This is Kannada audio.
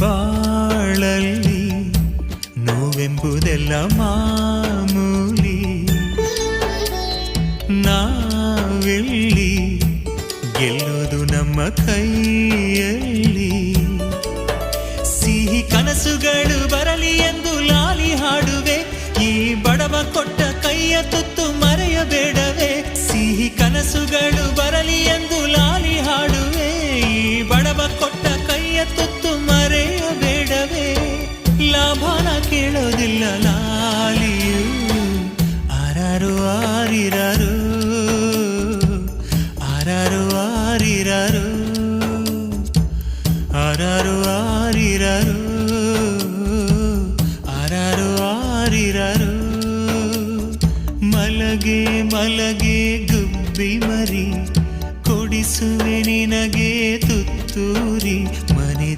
ಬಾಳಲ್ಲಿ ನೋವೆಂಬುದೆಲ್ಲ ಮಾಮೂಲಿ, ನಾವೆಲ್ಲಿ ಗೆಲ್ಲೋದು ನಮ್ಮ ಕೈಯಲ್ಲಿ. ಸಿಹಿ ಕನಸುಗಳು ಬರಲಿ ಎಂದು ಲಾಲಿ ಹಾಡುವೆ, ಈ ಬಡವ ಕೊಟ್ಟ ಕೈಯ ತುತ್ತು ಮರೆಯಬೇಡವೇ. ಸಿಹಿ ಕನಸುಗಳು ಬರಲಿ ಎಂದು ಲಾಲಿ ಹಾಡುವೆ, ಈ ಬಡವ ಕೊಟ್ಟ ಕೈಯ ತುತ್ತು ಮರೆಯಬೇಡವೇ. ಲಾಭನ ಕೇಳೋದಿಲ್ಲ ಲಾಲಿಯು, ಆರಾರು ಆರಿರಾರು, ಆರಾರು ಆರಿರಾರು, ಆರಾರು ಆರಿರಾರು, ಆರಾರು ಆರಿರಾರು. ಮಲಗೆ ಮಲಗೆ ಗುಬ್ಬಿ ಮರಿ, ಕೊಡಿಸುವೆ ನಿನಗೆ ತುತ್ತು